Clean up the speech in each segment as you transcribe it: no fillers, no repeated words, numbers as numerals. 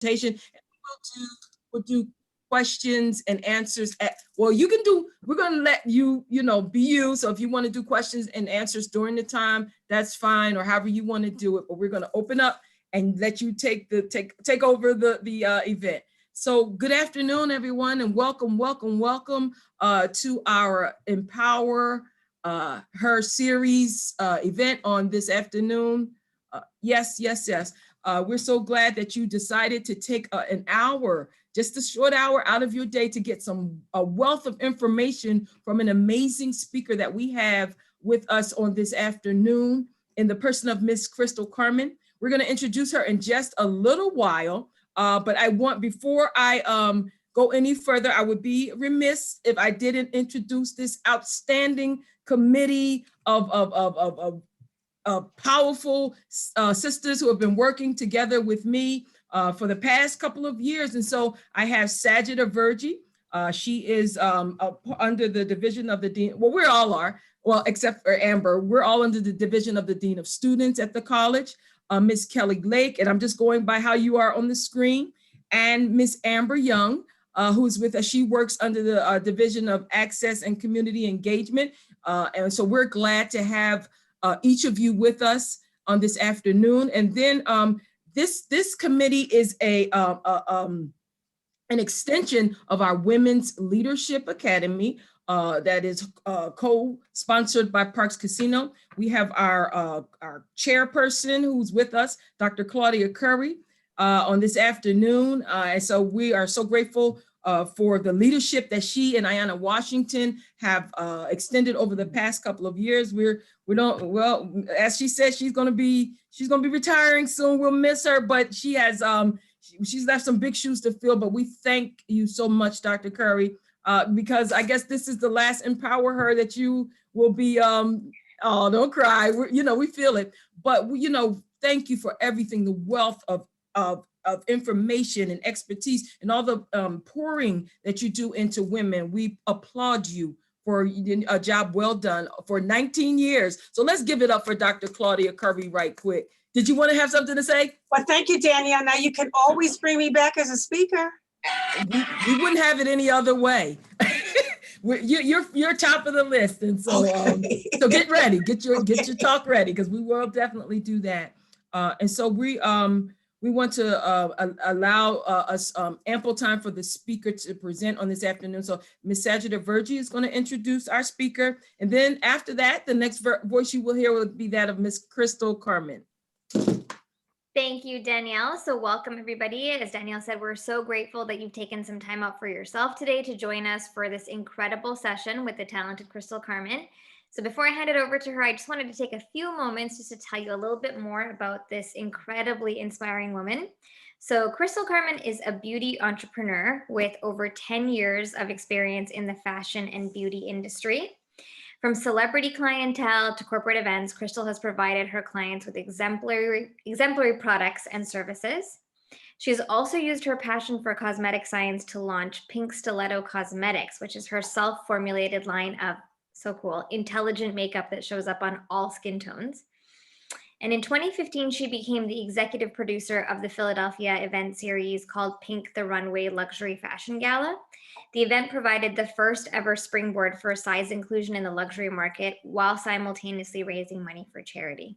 presentation. And we'll do questions and answers well, you can do, we're going to let you, be you. So if you want to do questions and answers during the time, that's fine, or however you want to do it. But we're going to open up and let you take over the event. So good afternoon, everyone, and welcome to our emPOWER Her series event on this afternoon. Yes. We're so glad that you decided to take an hour, just a short hour out of your day, to get a wealth of information from an amazing speaker that we have with us on this afternoon, in the person of Miss Crystal Carmen. We're going to introduce her in just a little while, but before I go any further, I would be remiss if I didn't introduce this outstanding committee of powerful sisters who have been working together with me for the past couple of years. And so I have Sajida Verji. She is under the division of the Dean. Well, we all are, well, except for Amber. We're all under the division of the Dean of Students at the college. Miss Kelly Lake, and I'm just going by how you are on the screen, and Miss Amber Young, who's with us. She works under the Division of Access and Community Engagement. And so we're glad to have each of you with us on this afternoon. And then this committee is an extension of our Women's Leadership Academy that is co-sponsored by Parks Casino. We have our chairperson who's with us, Dr. Claudia Curry, on this afternoon. And so we are so grateful for the leadership that she and Ayanna Washington have extended over the past couple of years. Well, as she said, she's gonna be retiring soon. We'll miss her, but she has she's left some big shoes to fill. But we thank you so much, Dr. Curry, because I guess this is the last emPOWER Her that you will be. Oh, don't cry. We feel it, but thank you for everything. The wealth of information and expertise and all the pouring that you do into women. We applaud you for a job well done for 19 years. So let's give it up for Dr. Claudia Curry right quick. Did you want to have something to say? Well, thank you, Danielle. Now you can always bring me back as a speaker. We wouldn't have it any other way. You're top of the list, and so so get ready, get your talk ready, because we will definitely do that. And so we want to allow us ample time for the speaker to present on this afternoon. So Ms. Sajida Verji is going to introduce our speaker. And then after that, the next voice you will hear will be that of Ms. Crystal Carmen. Thank you, Danielle. So welcome, everybody. As Danielle said, we're so grateful that you've taken some time out for yourself today to join us for this incredible session with the talented Crystal Carmen. So before I hand it over to her, I just wanted to take a few moments just to tell you a little bit more about this incredibly inspiring woman. So Crystal Carmen is a beauty entrepreneur with over 10 years of experience in the fashion and beauty industry. From celebrity clientele to corporate events, Crystal has provided her clients with exemplary products and services. She has also used her passion for cosmetic science to launch Pink Stiletto Cosmetics, which is her self-formulated line of, so cool, intelligent makeup that shows up on all skin tones. And in 2015, she became the executive producer of the Philadelphia event series called Pink the Runway Luxury Fashion Gala. The event provided the first ever springboard for size inclusion in the luxury market while simultaneously raising money for charity.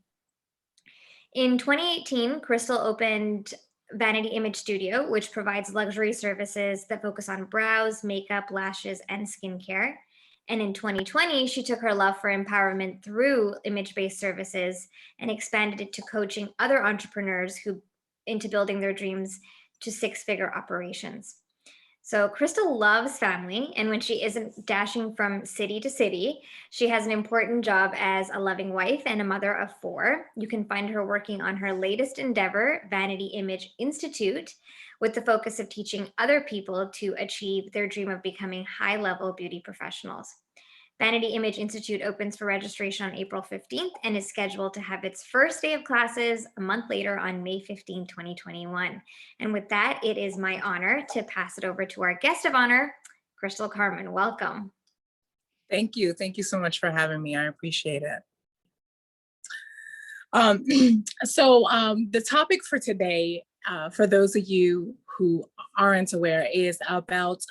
In 2018, Crystal opened Vanity Image Studio, which provides luxury services that focus on brows, makeup, lashes, and skincare. And in 2020, she took her love for empowerment through image-based services and expanded it to coaching other entrepreneurs into building their dreams to six-figure operations. So Crystal loves family, and when she isn't dashing from city to city, she has an important job as a loving wife and a mother of 4. You can find her working on her latest endeavor, Vanity Image Institute, with the focus of teaching other people to achieve their dream of becoming high-level beauty professionals. Vanity Image Institute opens for registration on April 15th and is scheduled to have its first day of classes a month later on May 15, 2021. And with that, it is my honor to pass it over to our guest of honor, Crystal Carmen. Welcome. Thank you. Thank you so much for having me. I appreciate it. The topic for today for those of you who aren't aware, is about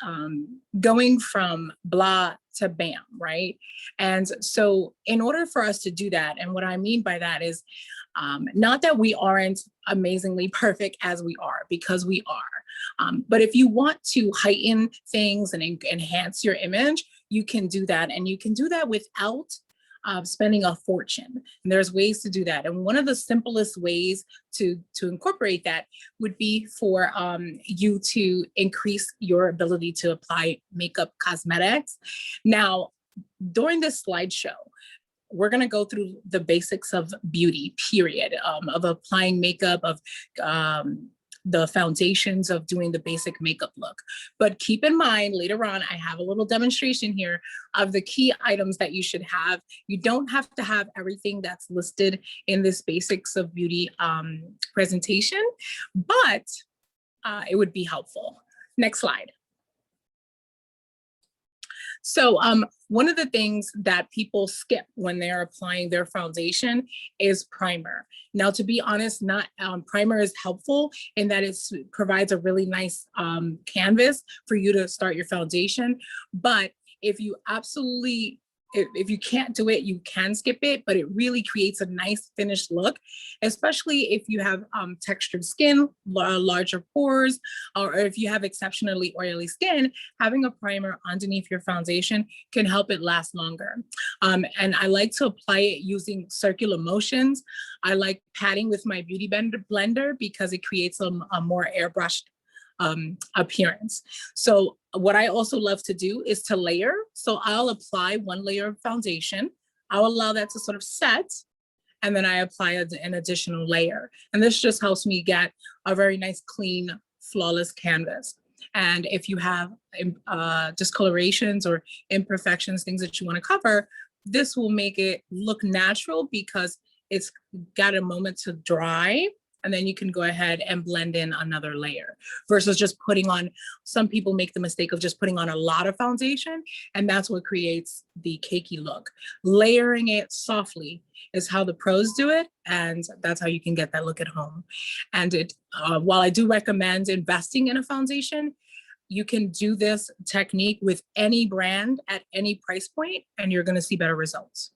going from blah to bam, right? And so in order for us to do that, and what I mean by that is not that we aren't amazingly perfect as we are, because we are. But if you want to heighten things and enhance your image, you can do that. And you can do that without spending a fortune. And there's ways to do that. And one of the simplest ways to incorporate that would be for you to increase your ability to apply makeup cosmetics. Now, during this slideshow, we're going to go through the basics of beauty, period, of applying makeup, of the foundations of doing the basic makeup look. But keep in mind, later on, I have a little demonstration here of the key items that you should have. You don't have to have everything that's listed in this basics of beauty presentation, but it would be helpful. Next slide. So one of the things that people skip when they're applying their foundation is primer. Now, to be honest, not primer is helpful in that it provides a really nice canvas for you to start your foundation. But if you absolutely, if you can't do it, you can skip it, but it really creates a nice finished look, especially if you have textured skin, larger pores, or if you have exceptionally oily skin. Having a primer underneath your foundation can help it last longer. And I like to apply it using circular motions. I like patting with my beauty blender because it creates a more airbrushed appearance. So what I also love to do is to layer. So I'll apply one layer of foundation. I'll allow that to sort of set, and then I apply an additional layer. And this just helps me get a very nice, clean, flawless canvas. And if you have discolorations or imperfections, things that you want to cover, this will make it look natural because it's got a moment to dry. And then you can go ahead and blend in another layer versus just putting on, some people make the mistake of just putting on a lot of foundation, and that's what creates the cakey look. Layering it softly is how the pros do it, and that's how you can get that look at home. And it, while I do recommend investing in a foundation, you can do this technique with any brand at any price point, and you're gonna see better results.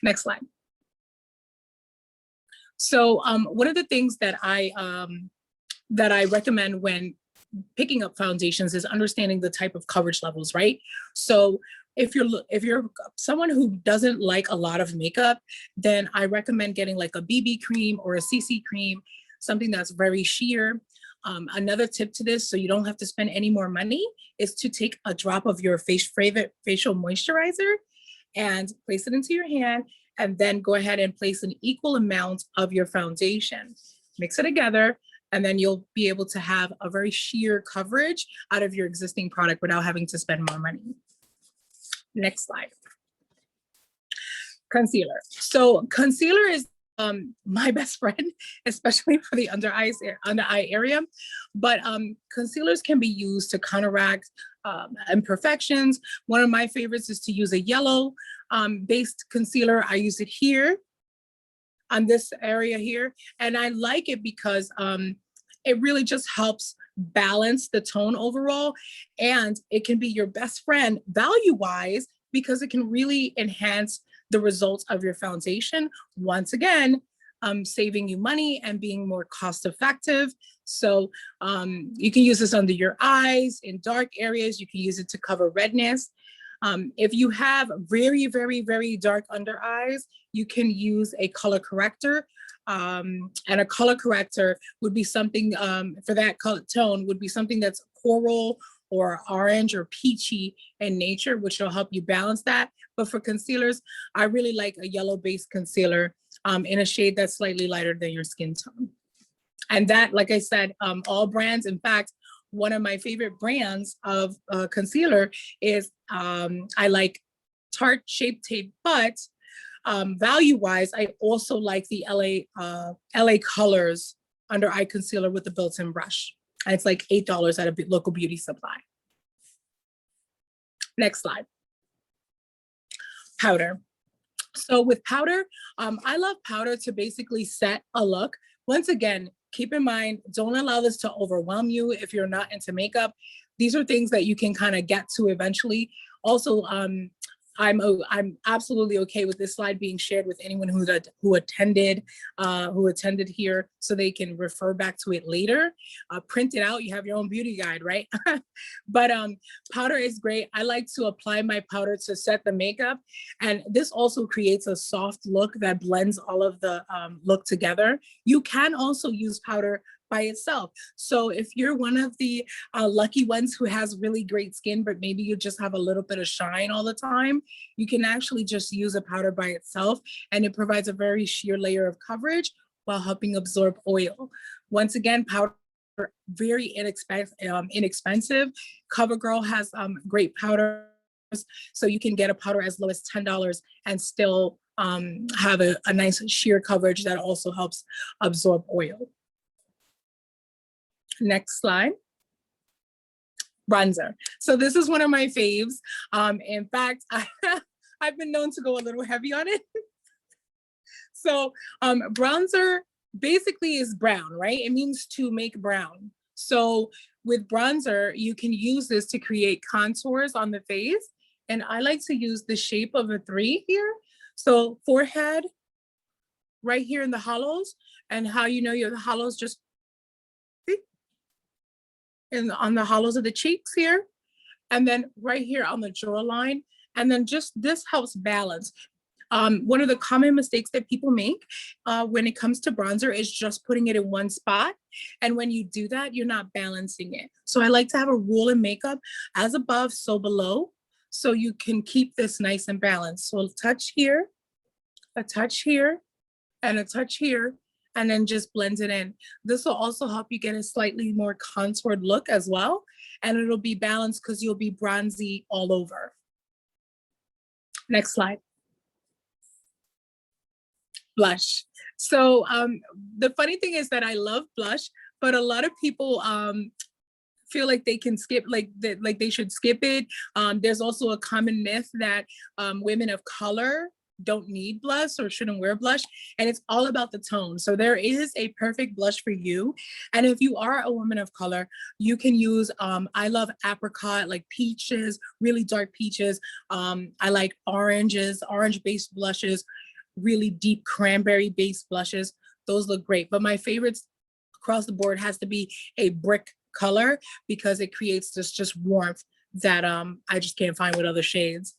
Next slide. So one of the things that I recommend when picking up foundations is understanding the type of coverage levels, right? So if you're someone who doesn't like a lot of makeup, then I recommend getting like a BB cream or a CC cream, something that's very sheer. Another tip to this, so you don't have to spend any more money, is to take a drop of your favorite facial moisturizer and place it into your hand, and then go ahead and place an equal amount of your foundation. Mix it together, and then you'll be able to have a very sheer coverage out of your existing product without having to spend more money. Next slide. Concealer. So concealer is my best friend, especially for the under eye area. But concealers can be used to counteract imperfections. One of my favorites is to use a yellow based concealer. I use it here on this area here. And I like it because it really just helps balance the tone overall. And it can be your best friend value-wise because it can really enhance the results of your foundation. Once again, saving you money and being more cost effective. So you can use this under your eyes, in dark areas. You can use it to cover redness. If you have very, very, very dark under eyes, you can use a color corrector. And a color corrector would be something for that color tone would be something that's coral or orange or peachy in nature, which will help you balance that. But for concealers, I really like a yellow-based concealer in a shade that's slightly lighter than your skin tone. And that, like I said, all brands, in fact, one of my favorite brands of concealer is I like Tarte Shape Tape, but value-wise, I also like the LA Colors under eye concealer with the built-in brush. And it's like $8 at a local beauty supply. Next slide. Powder. So with powder, I love powder to basically set a look. Once again, keep in mind, don't allow this to overwhelm you if you're not into makeup. These are things that you can kind of get to eventually. Also, I'm absolutely okay with this slide being shared with anyone who attended here, so they can refer back to it later. Print it out. You have your own beauty guide, right? But powder is great. I like to apply my powder to set the makeup, and this also creates a soft look that blends all of the look together. You can also use powder by itself. So if you're one of the lucky ones who has really great skin, but maybe you just have a little bit of shine all the time, you can actually just use a powder by itself, and it provides a very sheer layer of coverage while helping absorb oil. Once again, powder very inexpensive. CoverGirl has great powders, so you can get a powder as low as $10 and still have a nice sheer coverage that also helps absorb oil. Next slide. Bronzer. So this is one of my faves. In fact, I've been known to go a little heavy on it. So bronzer basically is brown, right? It means to make brown. So with bronzer, you can use this to create contours on the face. And I like to use the shape of a 3 here. So forehead, right here in the hollows, and how you know the hollows just on the hollows of the cheeks here, and then right here on the jawline, and then just this helps balance. One of the common mistakes that people make when it comes to bronzer is just putting it in one spot, and when you do that, you're not balancing it. So I like to have a rule in makeup: as above, so below, so you can keep this nice and balanced. So a touch here, a touch here, and a touch here, and then just blend it in. This will also help you get a slightly more contoured look as well. And it'll be balanced because you'll be bronzy all over. Next slide. Blush. So the funny thing is that I love blush, but a lot of people feel like they can skip, like they should skip it. There's also a common myth that women of color don't need blush or shouldn't wear blush, and it's all about the tone. So there is a perfect blush for you, and if you are a woman of color, you can use I love apricot, like peaches, really dark peaches. I like oranges, orange based blushes, really deep cranberry based blushes. Those look great, but my favorites across the board has to be a brick color, because it creates this just warmth that I just can't find with other shades.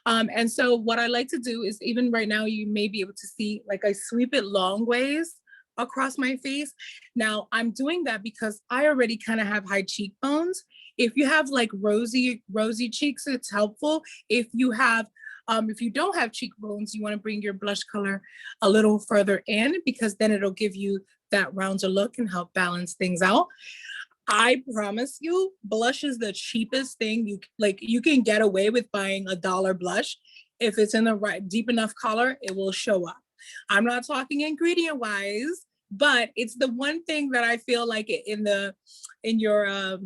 And so what I like to do is, even right now, you may be able to see, like, I sweep it long ways across my face. Now I'm doing that because I already kind of have high cheekbones. If you have like rosy cheeks, it's helpful. If you don't have cheekbones, you want to bring your blush color a little further in, because then it'll give you that rounder look and help balance things out. I promise you, blush is the cheapest thing. You can get away with buying $1 blush. If it's in the right deep enough color, it will show up. I'm not talking ingredient wise, but it's the one thing that I feel like in your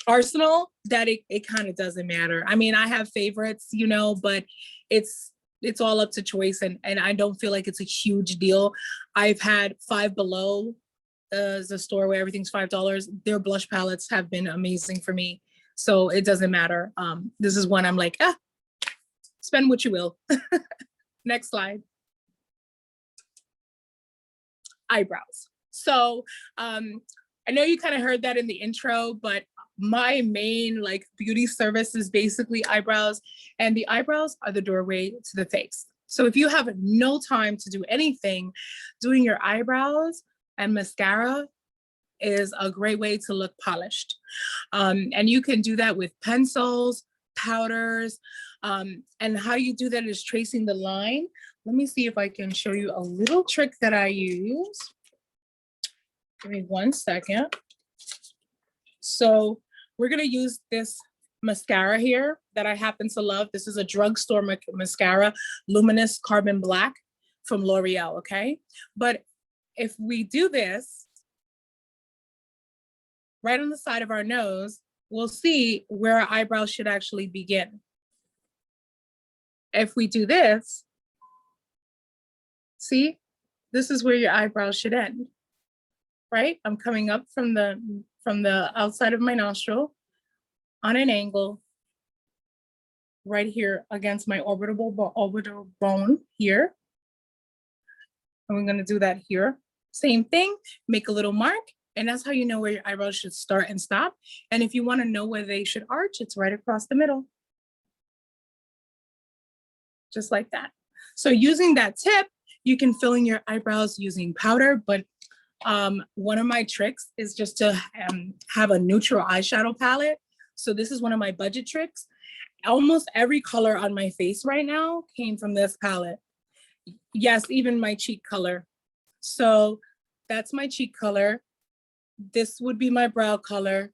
arsenal that it kind of doesn't matter. I mean, I have favorites, but it's all up to choice, and I don't feel like it's a huge deal. I've had Five Below, is a store where everything's $5. Their blush palettes have been amazing for me, so it doesn't matter. This is one I'm like, spend what you will. Next slide. Eyebrows. So I know you kind of heard that in the intro, but my main beauty service is basically eyebrows, and the eyebrows are the doorway to the face. So if you have no time to do anything, doing your eyebrows and mascara is a great way to look polished. And you can do that with pencils, powders, and how you do that is tracing the line. Let me see if I can show you a little trick that I use. Give me 1 second. So we're gonna use this mascara here that I happen to love. This is a drugstore mascara, Luminous Carbon Black from L'Oreal, okay? But if we do this right on the side of our nose, we'll see where our eyebrows should actually begin. If we do this, see, this is where your eyebrows should end. right? I'm coming up from the outside of my nostril on an angle right here against my orbital bone here. And we're gonna do that here. Same thing, make a little mark, and that's how you know where your eyebrows should start and stop. And if you wanna know where they should arch, it's right across the middle. Just like that. So using that tip, you can fill in your eyebrows using powder, but one of my tricks is just to have a neutral eyeshadow palette. So this is one of my budget tricks. Almost every color on my face right now came from this palette. Yes, even my cheek color. So that's my cheek color. This would be my brow color.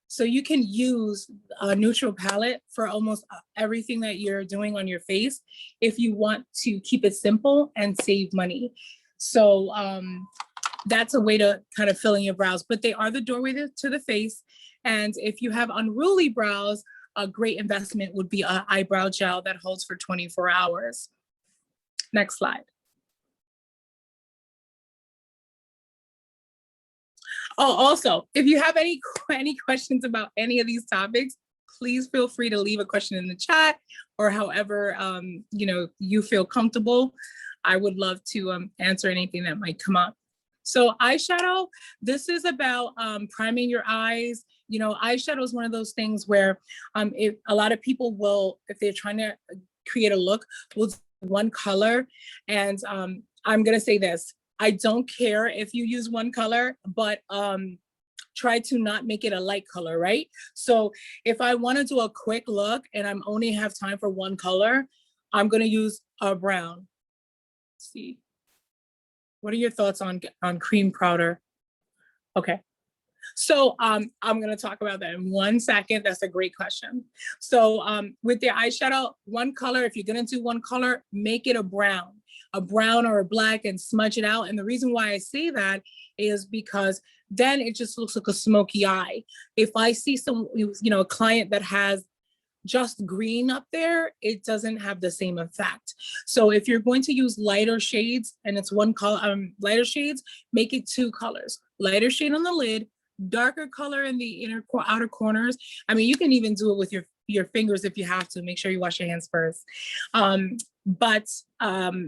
So you can use a neutral palette for almost everything that you're doing on your face if you want to keep it simple and save money. So that's a way to kind of fill in your brows, but they are the doorway to the face. And if you have unruly brows, a great investment would be an eyebrow gel that holds for 24 hours. Next slide. Oh, also, if you have any questions about any of these topics, please feel free to leave a question in the chat or however you feel comfortable. I would love to answer anything that might come up. So eyeshadow, this is about priming your eyes. You know, eyeshadow is one of those things where if a lot of people will, if they're trying to create a look, will do one color. And I'm gonna say this, I don't care if you use one color, but try to not make it a light color, right? So if I wanna do a quick look and I'm only have time for one color, I'm gonna use a brown. Let's see. What are your thoughts on cream powder? Okay. So I'm gonna talk about that in 1 second. That's a great question. So with the eyeshadow, one color, if you're gonna do one color, make it a brown or a black and smudge it out. And the reason why I say that is because then it just looks like a smoky eye. If I see a client that has just green up there, it doesn't have the same effect. So if you're going to use lighter shades and it's one color, lighter shades, make it 2 colors. Lighter shade on the lid, darker color in the outer corners. I mean, you can even do it with your fingers if you have to. Make sure you wash your hands first. But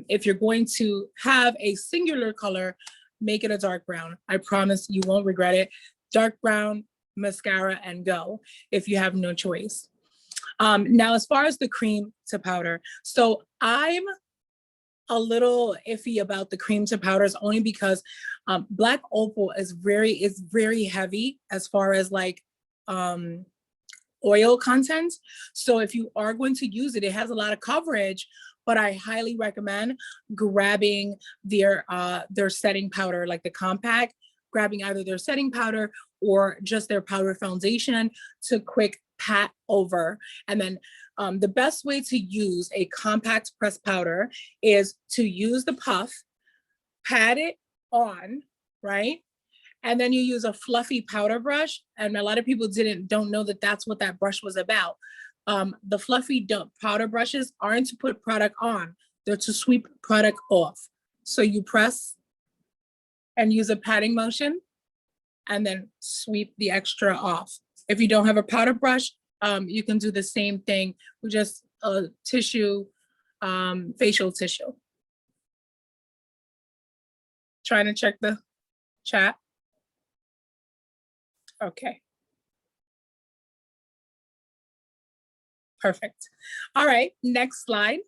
if you're going to have a singular color, make it a dark brown. I promise you won't regret it. Dark brown, mascara, and go if you have no choice. Now, as far as the cream to powder, so I'm a little iffy about the cream to powders only because black opal is very heavy as far as like oil content. So if you are going to use it, it has a lot of coverage, but I highly recommend grabbing their setting powder, like the compact, grabbing either their setting powder or just their powder foundation to quick pat over. And then the best way to use a compact pressed powder is to use the puff, pat it on, right? And then you use a fluffy powder brush. And a lot of people don't know that that's what that brush was about. The fluffy powder brushes aren't to put product on, they're to sweep product off. So you press and use a patting motion and then sweep the extra off. If you don't have a powder brush, you can do the same thing with just a tissue, facial tissue. Trying to check the chat. Okay. Perfect. All right, next slide.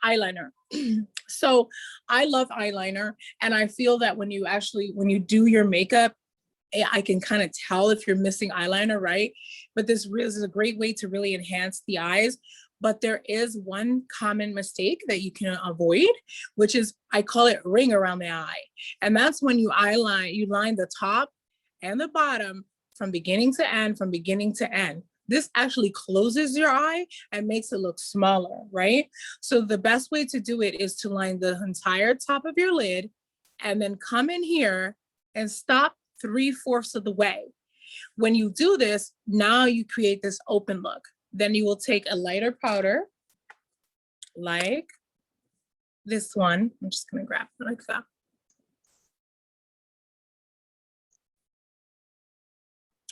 Eyeliner. So I love eyeliner, and I feel that when you do your makeup, I can kind of tell if you're missing eyeliner, right? But this is a great way to really enhance the eyes. But there is one common mistake that you can avoid, which is, I call it ring around the eye. And that's when you line the top and the bottom from beginning to end, This actually closes your eye and makes it look smaller, right? So the best way to do it is to line the entire top of your lid and then come in here and stop 3/4 of the way. When you do this, now you create this open look. Then you will take a lighter powder, like this one. I'm just gonna grab it like that.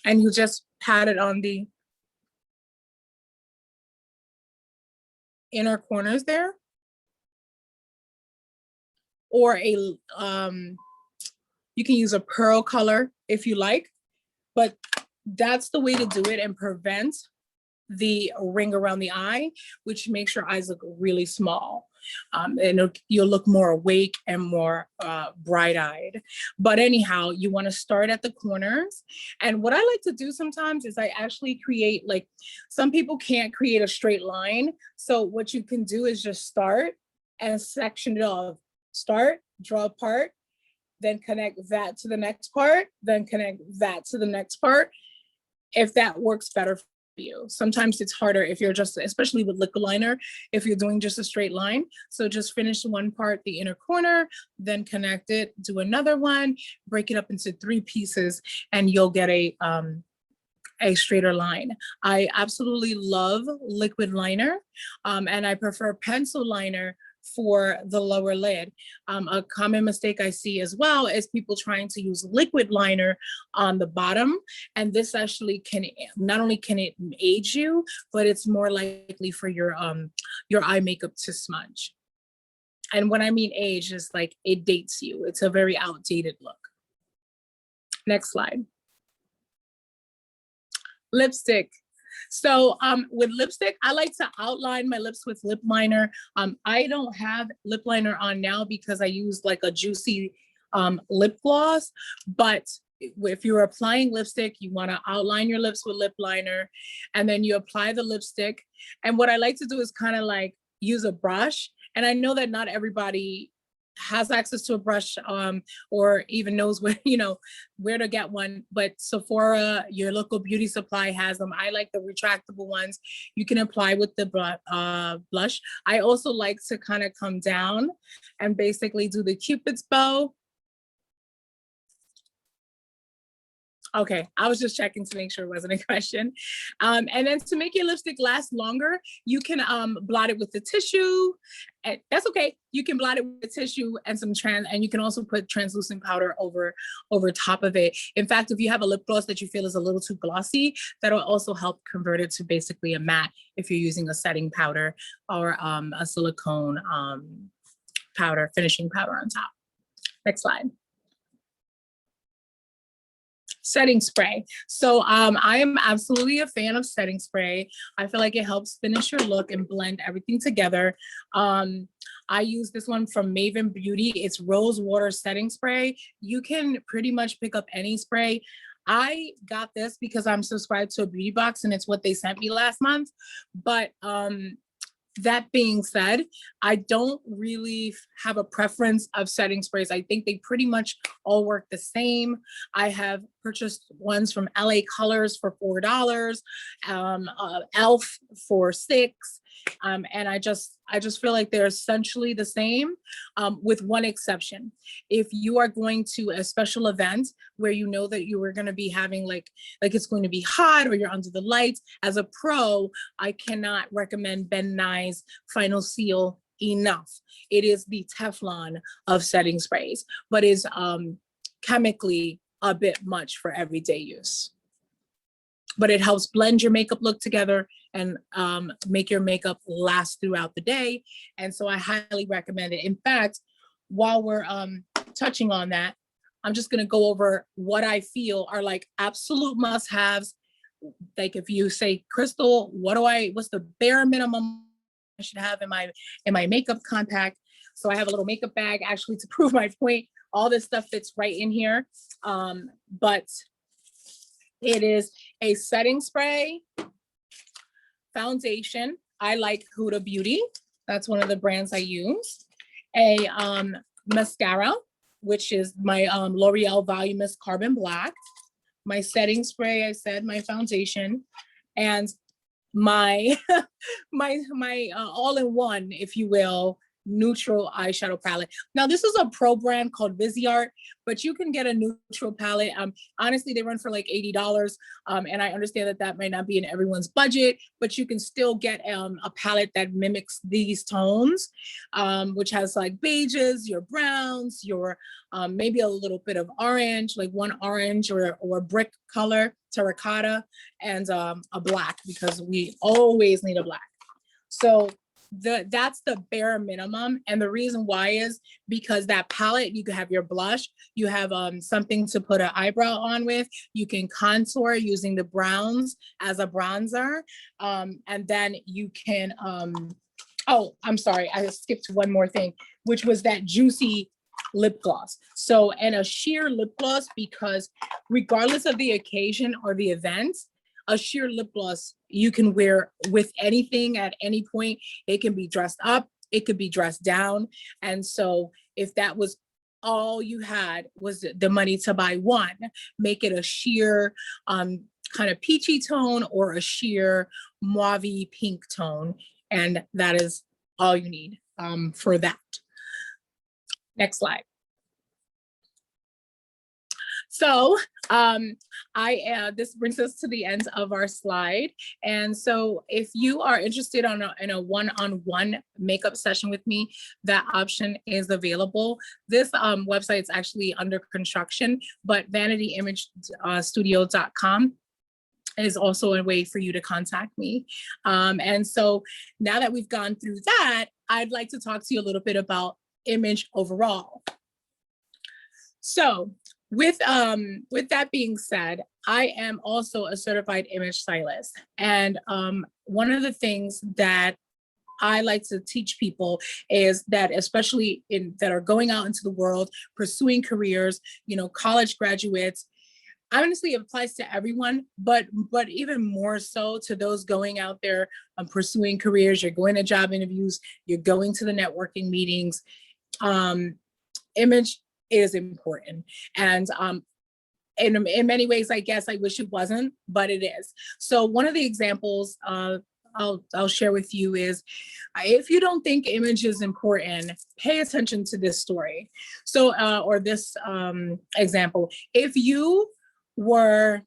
And you just pat it on the inner corners there. Or you can use a pearl color if you like, but that's the way to do it and prevent the ring around the eye, which makes your eyes look really small. And you'll look more awake and more bright-eyed. But anyhow, you want to start at the corners. And what I like to do sometimes is I actually create, like, some people can't create a straight line. So what you can do is just start and section it off. Start, draw a part, then connect that to the next part, then connect that to the next part, if that works better for you. Sometimes it's harder if you're just, especially with liquid liner, if you're doing just a straight line. So just finish one part, the inner corner, then connect it, do another one, break it up into 3 pieces, and you'll get a straighter line. I absolutely love liquid liner, and I prefer pencil liner for the lower lid. A common mistake I see as well is people trying to use liquid liner on the bottom, and this actually can, not only can it age you, but it's more likely for your eye makeup to smudge. And when I mean age, is like it dates you. It's a very outdated look. Next slide. Lipstick. So with lipstick, I like to outline my lips with lip liner. I don't have lip liner on now because I use like a juicy lip gloss, but if you're applying lipstick, you want to outline your lips with lip liner, and then you apply the lipstick. And what I like to do is kind of like use a brush. And I know that not everybody has access to a brush or even knows where, where to get one, but Sephora, your local beauty supply has them. I like the retractable ones. You can apply with the blush. I also like to kind of come down and basically do the Cupid's bow. Okay, I was just checking to make sure it wasn't a question. And then to make your lipstick last longer, you can blot it with the tissue. And that's okay. You can blot it with the tissue and and you can also put translucent powder over top of it. In fact, if you have a lip gloss that you feel is a little too glossy, that'll also help convert it to basically a matte if you're using a setting powder or a silicone powder, finishing powder on top. Next slide. Setting spray. So I am absolutely a fan of setting spray. I feel like it helps finish your look and blend everything together. I use this one from Maven Beauty. It's rose water setting spray. You can pretty much pick up any spray. I got this because I'm subscribed to a beauty box and it's what they sent me last month. But that being said, I don't really have a preference of setting sprays. I think they pretty much all work the same. I have purchased ones from LA Colors for $4, Elf for $6. And I just feel like they're essentially the same, with one exception. If you are going to a special event where you know that you are going to be having like it's going to be hot or you're under the lights, as a pro, I cannot recommend Ben Nye's Final Seal enough. It is the Teflon of setting sprays, but is chemically a bit much for everyday use. But it helps blend your makeup look together and make your makeup last throughout the day. And so I highly recommend it. In fact, while we're touching on that, I'm just gonna go over what I feel are like absolute must-haves. Like if you say, Crystal, what's the bare minimum I should have in my makeup compact? So I have a little makeup bag actually to prove my point. All this stuff fits right in here. But it is a setting spray, foundation. I like Huda Beauty. That's one of the brands I use. A mascara, which is my L'Oreal Voluminous Carbon Black. My setting spray, I said, my foundation, and my all-in-one, if you will, neutral eyeshadow palette. Now, this is a pro brand called Viseart, but you can get a neutral palette. Honestly, they run for like $80. And I understand that that might not be in everyone's budget, but you can still get a palette that mimics these tones, which has like beiges, your browns, your maybe a little bit of orange, like one orange or brick color, terracotta, and a black, because we always need a black. So that's the bare minimum. And the reason why is because that palette, you can have your blush, you have something to put an eyebrow on with, you can contour using the browns as a bronzer. And then you can, oh, I'm sorry, I skipped one more thing, which was that juicy lip gloss. So, and a sheer lip gloss, because regardless of the occasion or the event, a sheer lip gloss you can wear with anything at any point. It can be dressed up, it could be dressed down. And so if that was all you had was the money to buy one, make it a sheer kind of peachy tone or a sheer mauve pink tone. And that is all you need for that. Next slide. So this brings us to the end of our slide. And so if you are interested in a one-on-one makeup session with me, that option is available. This website is actually under construction, but vanityimagestudio.com is also a way for you to contact me. And so now that we've gone through that, I'd like to talk to you a little bit about image overall. So with that being said, I am also a certified image stylist. And one of the things that I like to teach people is that, especially that are going out into the world, pursuing careers, you know, college graduates, honestly, it applies to everyone, but even more so to those going out there pursuing careers. You're going to job interviews, you're going to the networking meetings. Image is important. And in many ways, I guess I wish it wasn't, but it is. So one of the examples I'll share with you is, if you don't think image is important, pay attention to this story. So, or this example, if you were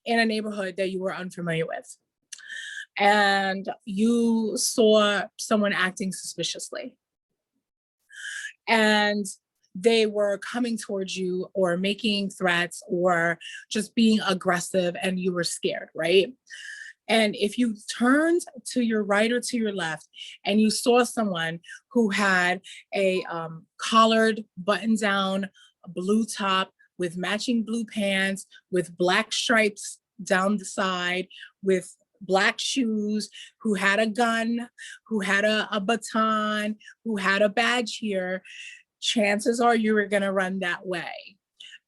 in a neighborhood that you were unfamiliar with, and you saw someone acting suspiciously, and they were coming towards you or making threats or just being aggressive, and you were scared, right? And if you turned to your right or to your left and you saw someone who had a collared button down blue top with matching blue pants, with black stripes down the side, with black shoes, who had a gun, who had a baton, who had a badge here, chances are you are going to run that way.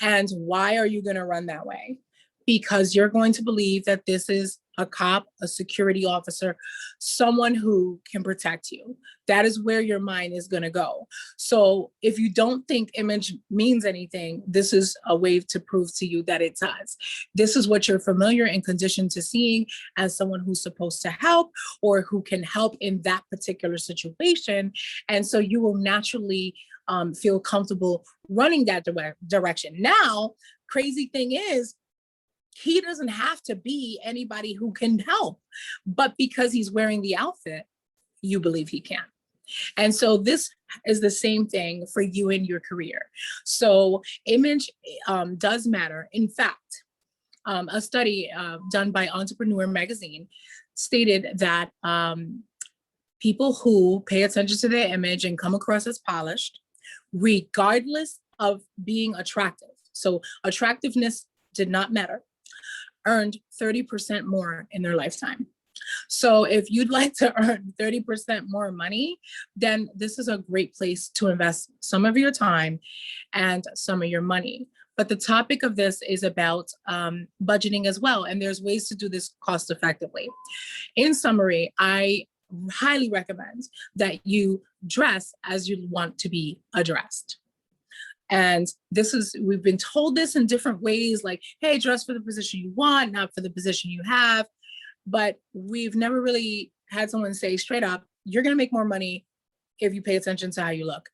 And why are you going to run that way? Because you're going to believe that this is a cop, a security officer, someone who can protect you. That is where your mind is going to go. So if you don't think image means anything, this is a way to prove to you that it does. This is what you're familiar and conditioned to seeing as someone who's supposed to help or who can help in that particular situation. And so you will naturally feel comfortable running that direction. Now, crazy thing is, he doesn't have to be anybody who can help, but because he's wearing the outfit, you believe he can. And so this is the same thing for you in your career. So image does matter. In fact, a study done by Entrepreneur Magazine stated that people who pay attention to their image and come across as polished, regardless of being attractive, so attractiveness did not matter, earned 30% more in their lifetime. So if you'd like to earn 30% more money, then this is a great place to invest some of your time and some of your money. But the topic of this is about budgeting as well. And there's ways to do this cost effectively. In summary, I highly recommend that you dress as you want to be addressed. And this is, we've been told this in different ways, like, hey, dress for the position you want, not for the position you have. But we've never really had someone say straight up, you're going to make more money if you pay attention to how you look.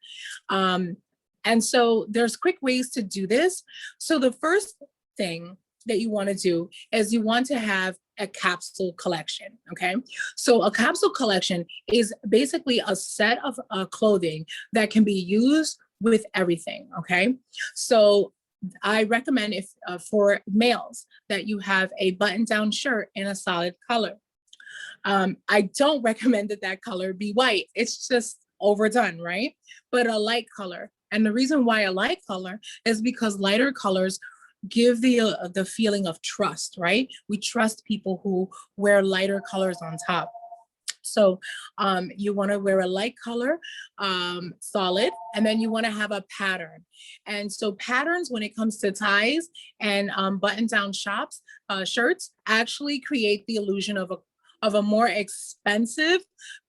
And so there's quick ways to do this. So the first thing that you want to do is you want to have a capsule collection, okay? So a capsule collection is basically a set of clothing that can be used with everything, okay? So I recommend if for males that you have a button-down shirt in a solid color. I don't recommend that color be white. It's just overdone, right? But a light color. And the reason why a light color is because lighter colors give the feeling of trust, right? We trust people who wear lighter colors on top. So you want to wear a light color, solid, and then you want to have a pattern. And so patterns, when it comes to ties and button-down shirts, actually create the illusion of a more expensive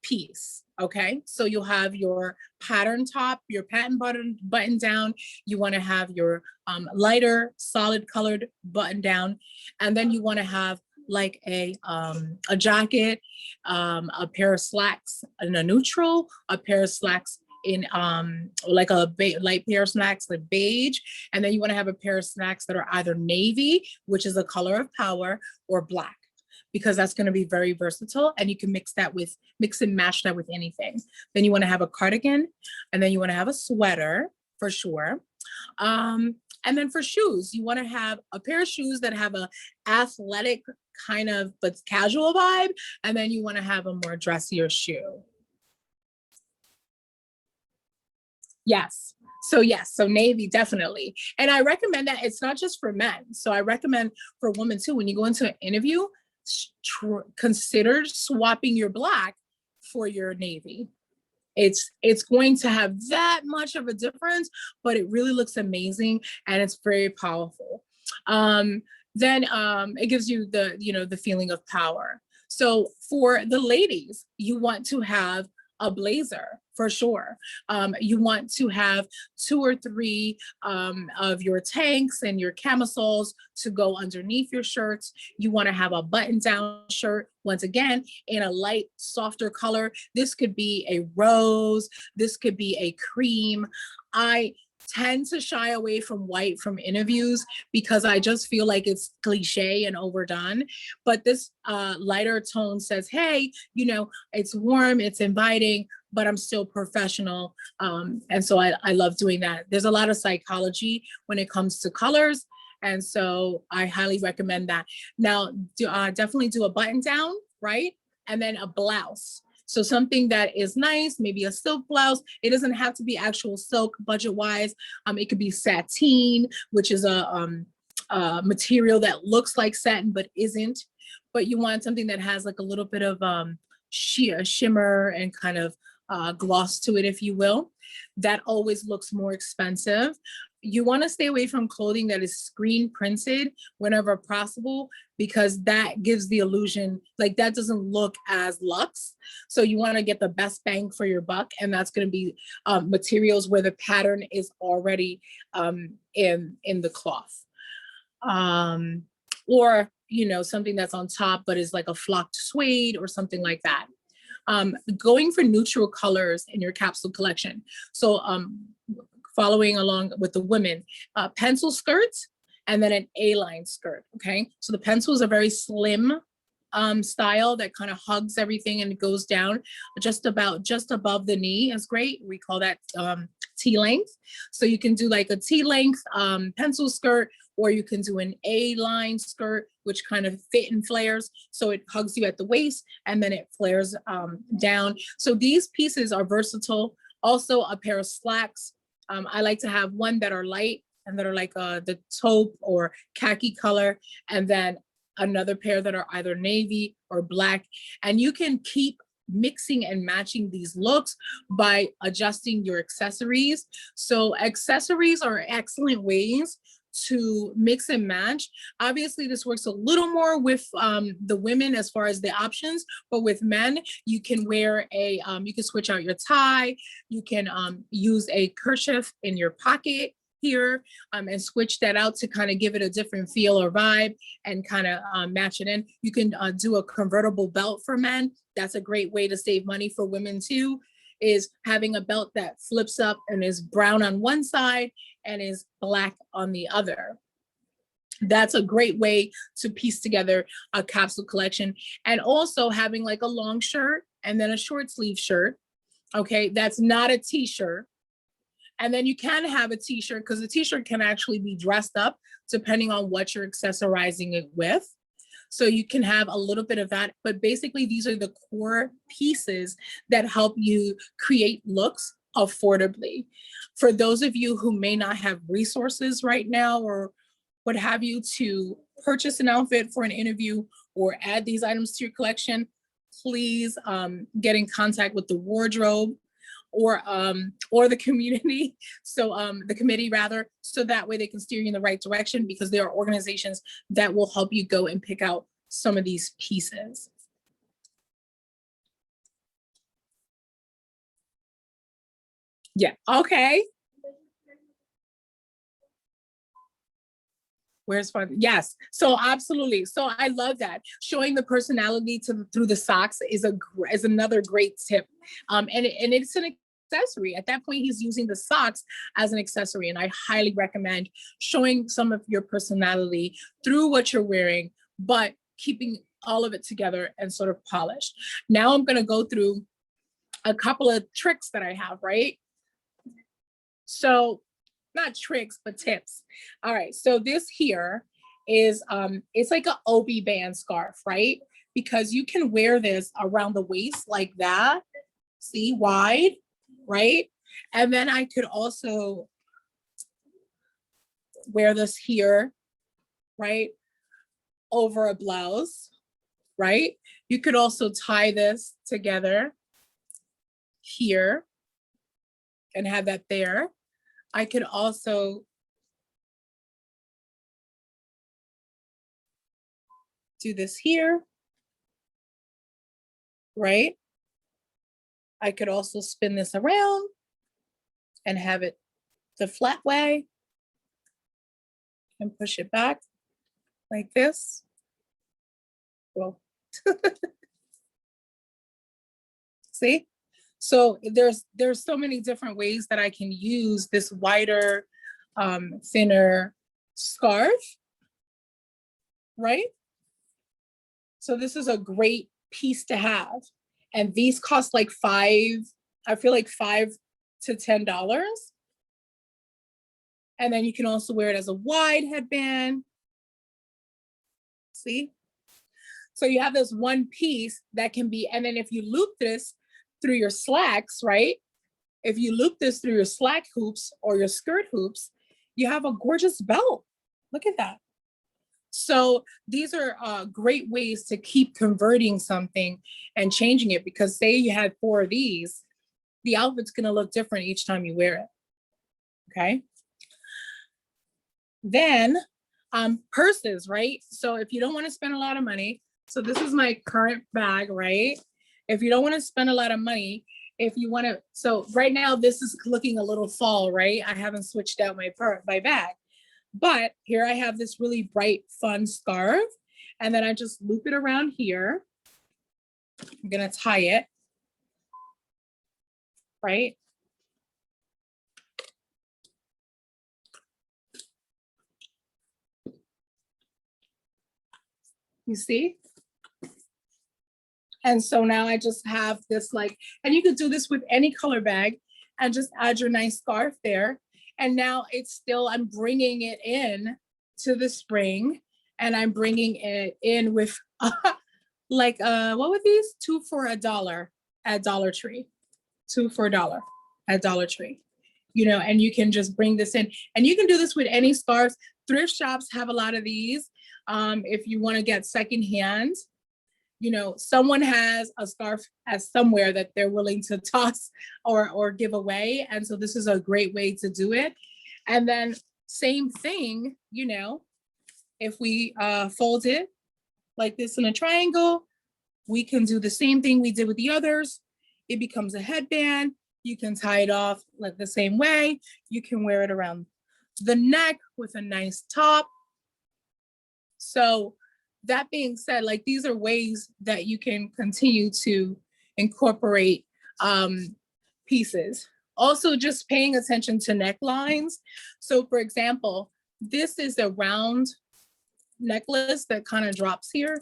piece. Okay, so you'll have your pattern top, your pattern button down. You want to have your lighter, solid colored button down, and then you want to have like a jacket, a pair of slacks in a neutral, a pair of slacks in like a light pair of slacks like beige, and then you want to have a pair of slacks that are either navy, which is a color of power, or black, because that's going to be very versatile, and you can mix and match that with anything. Then you want to have a cardigan, and then you want to have a sweater for sure. And then for shoes, you want to have a pair of shoes that have a athletic kind of but casual vibe, and then you want to have a more dressier shoe. Yes. So navy, definitely. And I recommend that it's not just for men. So I recommend for women too, when you go into an interview, consider swapping your black for your navy. It's going to have that much of a difference, but it really looks amazing and it's very powerful. Then it gives you the feeling of power. So for the ladies, you want to have a blazer for sure. You want to have 2 or 3 of your tanks and your camisoles to go underneath your shirts. You want to have a button-down shirt, once again, in a light, softer color. This could be a rose. This could be a cream. I tend to shy away from white from interviews because I just feel like it's cliche and overdone. But this lighter tone says, hey, it's warm, it's inviting, but I'm still professional. And so I love doing that. There's a lot of psychology when it comes to colors. And so I highly recommend that. Now, definitely do a button down, right? And then a blouse. So something that is nice, maybe a silk blouse. It doesn't have to be actual silk budget-wise. It could be sateen, which is a material that looks like satin but isn't. But you want something that has like a little bit of shimmer and kind of gloss to it, if you will. That always looks more expensive. You want to stay away from clothing that is screen printed whenever possible, because that gives the illusion, like that doesn't look as luxe. So you want to get the best bang for your buck, and that's going to be materials where the pattern is already in the cloth. Or, something that's on top but is like a flocked suede or something like that. Going for neutral colors in your capsule collection. So following along with the women, pencil skirts and then an A-line skirt, okay? So the pencil is a very slim style that kind of hugs everything and it goes down just above the knee is great. We call that T-length. So you can do like a T-length pencil skirt, or you can do an A-line skirt, which kind of fit and flares. So it hugs you at the waist and then it flares down. So these pieces are versatile. Also a pair of slacks. I like to have one that are light and that are like the taupe or khaki color, and then another pair that are either navy or black. And you can keep mixing and matching these looks by adjusting your accessories. So accessories are excellent ways to mix and match. Obviously, this works a little more with the women as far as the options, but with men, you can wear you can switch out your tie, you can use a kerchief in your pocket here and switch that out to kind of give it a different feel or vibe and kind of match it in. You can do a convertible belt for men. That's a great way to save money for women too. is having a belt that flips up and is brown on one side and is black on the other. That's a great way to piece together a capsule collection. And also having like a long shirt and then a short sleeve shirt. Okay, that's not a t-shirt. And then you can have a t-shirt because the t-shirt can actually be dressed up depending on what you're accessorizing it with. So you can have a little bit of that, but basically these are the core pieces that help you create looks affordably. For those of you who may not have resources right now or what have you to purchase an outfit for an interview or add these items to your collection, please get in contact with the wardrobe or the community. So the committee rather, so that way they can steer you in the right direction, because there are organizations that will help you go and pick out some of these pieces. Yeah, okay. Where's fun? Yes, so absolutely. So I love that. Showing the personality through the socks is another great tip. And it's an accessory. At that point, he's using the socks as an accessory. And I highly recommend showing some of your personality through what you're wearing, but keeping all of it together and sort of polished. Now I'm going to go through a couple of tricks that I have, right? So not tricks, but tips. All right, so this here is, it's like a obi band scarf, right? Because you can wear this around the waist like that, see, wide, right? And then I could also wear this here, right? Over a blouse, right? You could also tie this together here and have that there. I could also do this here, right? I could also spin this around and have it the flat way and push it back like this. Well, see? So there's so many different ways that I can use this wider, thinner scarf, right? So this is a great piece to have. And these cost like $5 to $10. And then you can also wear it as a wide headband. See? So you have this one piece that can be, and then if you loop this through your slacks, right? If you loop this through your slack hoops or your skirt hoops, you have a gorgeous belt. Look at that. So these are great ways to keep converting something and changing it, because say you had 4 of these, the outfit's gonna look different each time you wear it, okay? Then purses, right? So if you don't wanna spend a lot of money, so this is my current bag, right? If you don't wanna spend a lot of money, if you wanna, so right now this is looking a little fall, right? I haven't switched out my bag. But here I have this really bright, fun scarf, and then I just loop it around here. I'm gonna tie it, right? You see? And so now I just have this like, and you could do this with any color bag and just add your nice scarf there. And now it's still, I'm bringing it in to the spring, and I'm bringing it in with like, what were these? 2 for $1 at Dollar Tree. 2 for $1 at Dollar Tree. You know, and you can just bring this in, and you can do this with any scarves. Thrift shops have a lot of these. If you want to get secondhand, you know, someone has a scarf as somewhere that they're willing to toss or give away. And so this is a great way to do it. And then same thing, you know, if we fold it like this in a triangle, we can do the same thing we did with the others. It becomes a headband. You can tie it off like the same way. You can wear it around the neck with a nice top. So that being said, like these are ways that you can continue to incorporate pieces. Also just paying attention to necklines. So for example, this is a round necklace that kind of drops here.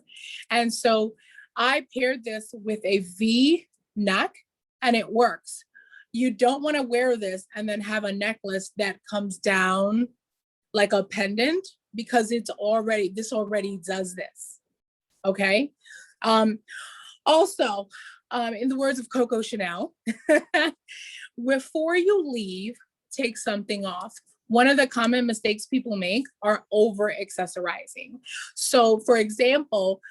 And so I paired this with a V neck and it works. You don't want to wear this and then have a necklace that comes down like a pendant, because this already does this. Okay. Also, in the words of Coco Chanel, before you leave, take something off. One of the common mistakes people make are over accessorizing. So for example,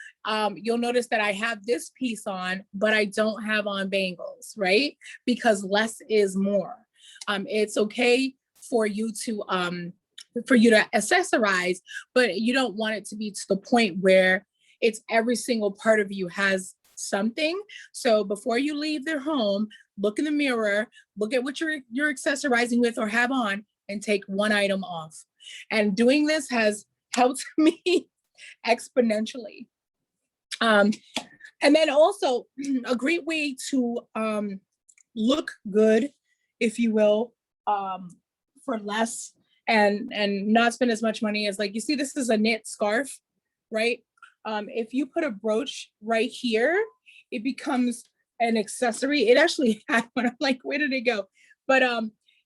you'll notice that I have this piece on, but I don't have on bangles, right? Because less is more. It's okay for you to accessorize, but you don't want it to be to the point where it's every single part of you has something. So before you leave their home, look in the mirror, look at what you're accessorizing with or have on, and take one item off. And doing this has helped me exponentially. And then also a great way to look good, if you will, for less and not spend as much money as, like, you see, this is a knit scarf, right? If you put a brooch right here, it becomes an accessory. It actually had one. I'm like, where did it go? But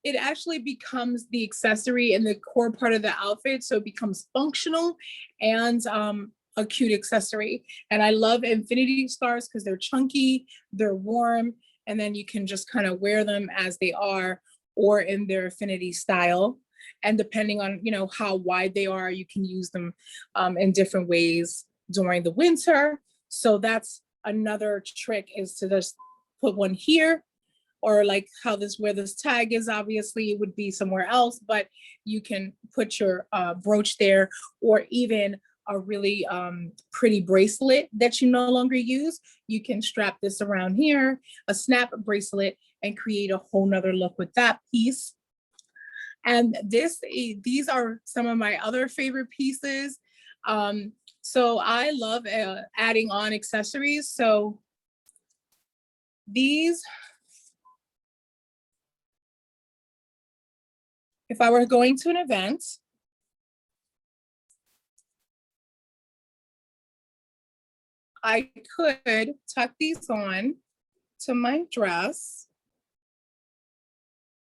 it actually becomes the accessory and the core part of the outfit. So it becomes functional and a cute accessory. And I love infinity scarves because they're chunky, they're warm, and then you can just kind of wear them as they are or in their affinity style. And depending on, you know, how wide they are, you can use them in different ways during the winter. So that's another trick, is to just put one here, or like how where this tag is, obviously it would be somewhere else, but you can put your brooch there, or even a really pretty bracelet that you no longer use. You can strap this around here, a snap bracelet, and create a whole nother look with that piece. And these are some of my other favorite pieces. So I love adding on accessories. So these, if I were going to an event, I could tuck these on to my dress.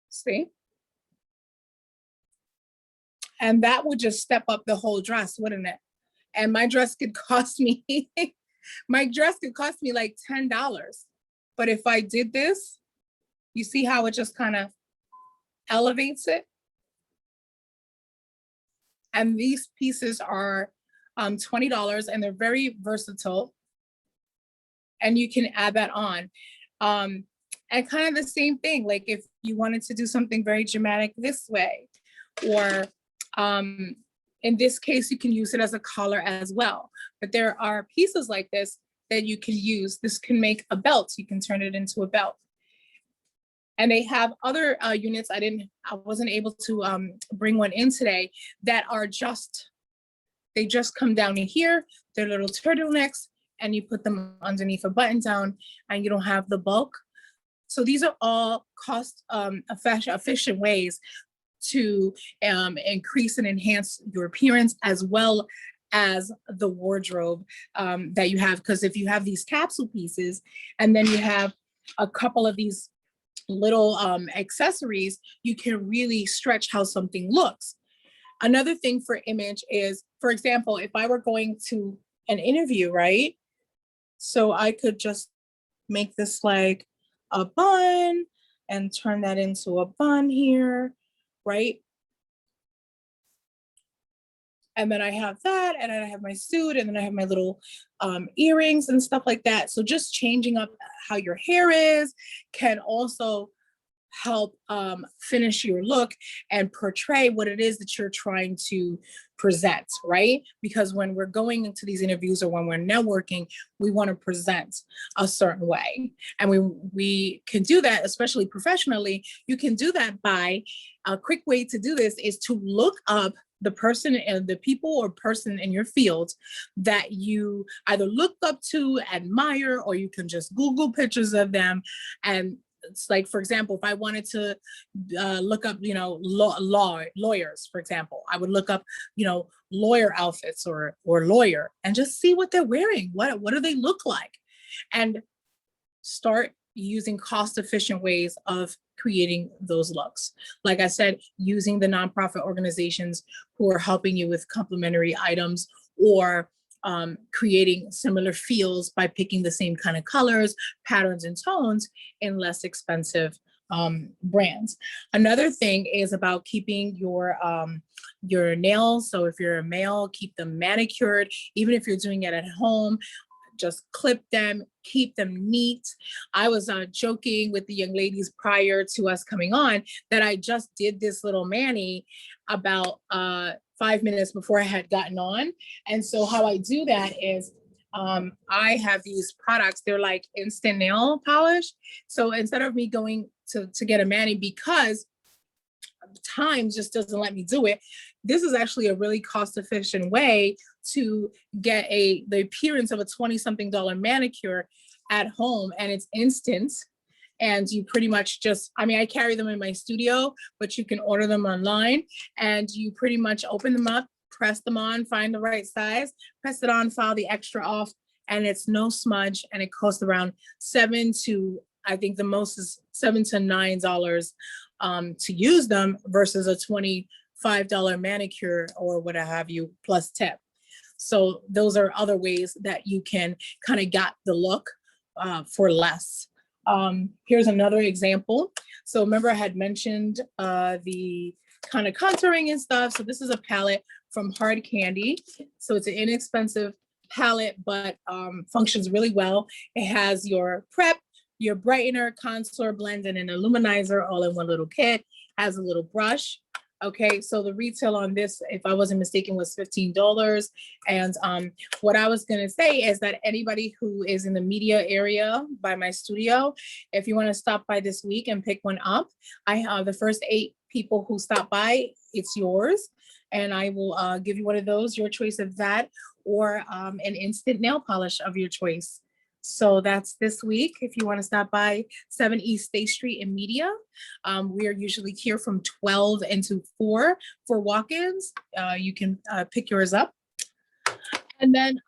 See? And that would just step up the whole dress, wouldn't it? And my dress could cost me, like $10. But if I did this, you see how it just kind of elevates it? And these pieces are $20 and they're very versatile. And you can add that on. And kind of the same thing, like if you wanted to do something very dramatic this way, or in this case, you can use it as a collar as well. But there are pieces like this that you can use. This can make a belt. You can turn it into a belt. And they have other units. I wasn't able to bring one in today, that are they just come down in here. They're little turtlenecks, and you put them underneath a button down, and you don't have the bulk. So these are all cost efficient ways to increase and enhance your appearance, as well as the wardrobe that you have. Because if you have these capsule pieces, and then you have a couple of these little accessories, you can really stretch how something looks. Another thing for image is, for example, if I were going to an interview, right? So I could just make this like a bun and turn that into a bun here, right? And then I have that, and then I have my suit, and then I have my little earrings and stuff like that. So just changing up how your hair is can also help finish your look and portray what it is that you're trying to present, right? Because when we're going into these interviews or when we're networking, we want to present a certain way. And we can do that, especially professionally. You can do that by, a quick way to do this is to look up the person and the people or person in your field that you either look up to, admire, or you can just Google pictures of them and it's like, for example, if I wanted to look up, you know, lawyers, for example, I would look up, you know, lawyer outfits or lawyer and just see what they're wearing. What do they look like? And start using cost-efficient ways of creating those looks. Like I said, using the nonprofit organizations who are helping you with complementary items, or creating similar feels by picking the same kind of colors, patterns, and tones in less expensive brands. Another thing is about keeping your nails. So if you're a male, keep them manicured. Even if you're doing it at home, just clip them, keep them neat. I was joking with the young ladies prior to us coming on that I just did this little mani about 5 minutes before I had gotten on. And so how I do that is I have these products, they're like instant nail polish. So instead of me going to get a mani, because time just doesn't let me do it, this is actually a really cost-efficient way to get the appearance of a $20-something manicure at home, and it's instant. And you pretty much just, I mean, I carry them in my studio, but you can order them online, and you pretty much open them up, press them on, find the right size, press it on, file the extra off, and it's no smudge, and it costs around I think the most is $7 to $9 to use them versus a $25 manicure or what have you plus tip. So those are other ways that you can kind of get the look for less. Here's another example. So remember I had mentioned the kind of contouring and stuff. So this is a palette from Hard Candy. So it's an inexpensive palette, but functions really well. It has your prep, your brightener, contour, blend, and an illuminizer all in one little kit. Has a little brush. Okay, so the retail on this, if I wasn't mistaken, was $15. And what I was gonna say is that anybody who is in the media area by my studio, if you wanna stop by this week and pick one up, I have the first 8 people who stop by, it's yours. And I will give you one of those, your choice of that, or an instant nail polish of your choice. So that's this week. If you want to stop by 7 East State Street in Media, we are usually here from 12 until 4 for walk-ins. You can pick yours up. And then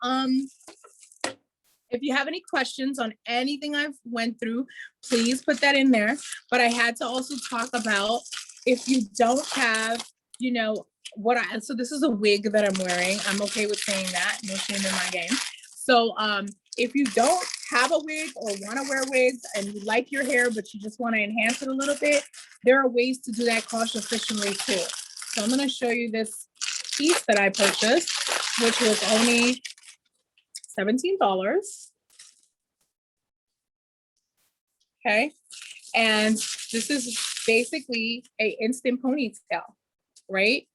if you have any questions on anything I've went through, please put that in there. But I had to also talk about if you don't have, you know, so this is a wig that I'm wearing. I'm okay with saying that, no shame in my game. So if you don't have a wig or want to wear wigs and you like your hair, but you just want to enhance it a little bit, there are ways to do that cost efficiently too. So I'm going to show you this piece that I purchased, which was only $17. Okay. And this is basically an instant ponytail, right?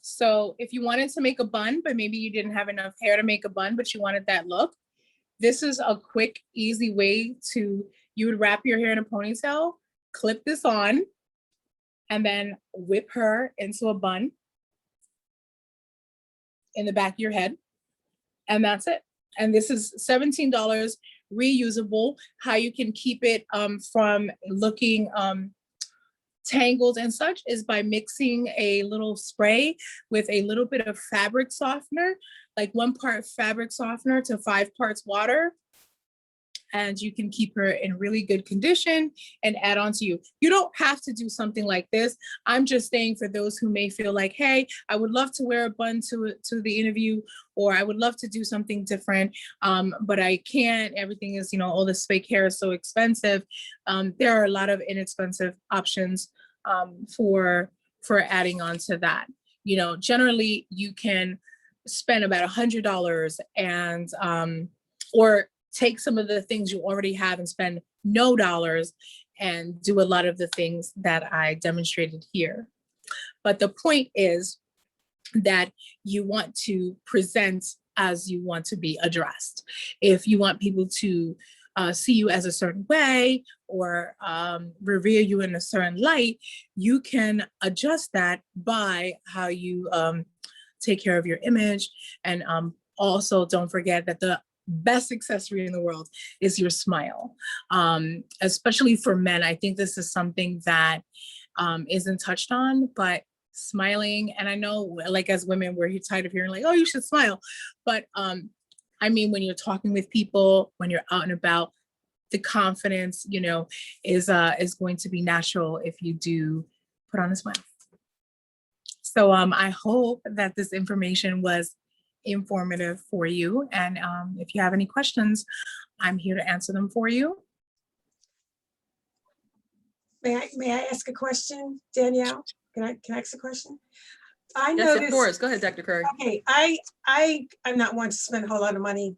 So if you wanted to make a bun, but maybe you didn't have enough hair to make a bun, but you wanted that look, this is a quick, easy way you would wrap your hair in a ponytail, clip this on, and then whip her into a bun in the back of your head. And that's it. And this is $17, reusable. How you can keep it from looking tangled and such is by mixing a little spray with a little bit of fabric softener, like 1 part fabric softener to 5 parts water. And you can keep her in really good condition and add on to you. You don't have to do something like this. I'm just saying for those who may feel like, hey, I would love to wear a bun to the interview, or I would love to do something different, but I can't. Everything is, all this fake hair is so expensive. There are a lot of inexpensive options for adding on to that. Generally you can spend about $100 and or take some of the things you already have and spend no dollars and do a lot of the things that I demonstrated here. But the point is that you want to present as you want to be addressed. If you want people to see you as a certain way or revere you in a certain light, you can adjust that by how you take care of your image. And also don't forget that the best accessory in the world is your smile. Especially for men, I think this is something that isn't touched on, but smiling, and I know like as women, we're tired of hearing like, oh, you should smile. But I mean, when you're talking with people, when you're out and about, the confidence, you know, is going to be natural if you do put on a smile. So I hope that this information was informative for you. And if you have any questions, I'm here to answer them for you. May I ask a question, Danielle? Can I ask a question? I know Yes, of course. Go ahead, Dr. Curry. Okay, I'm not one to spend a whole lot of money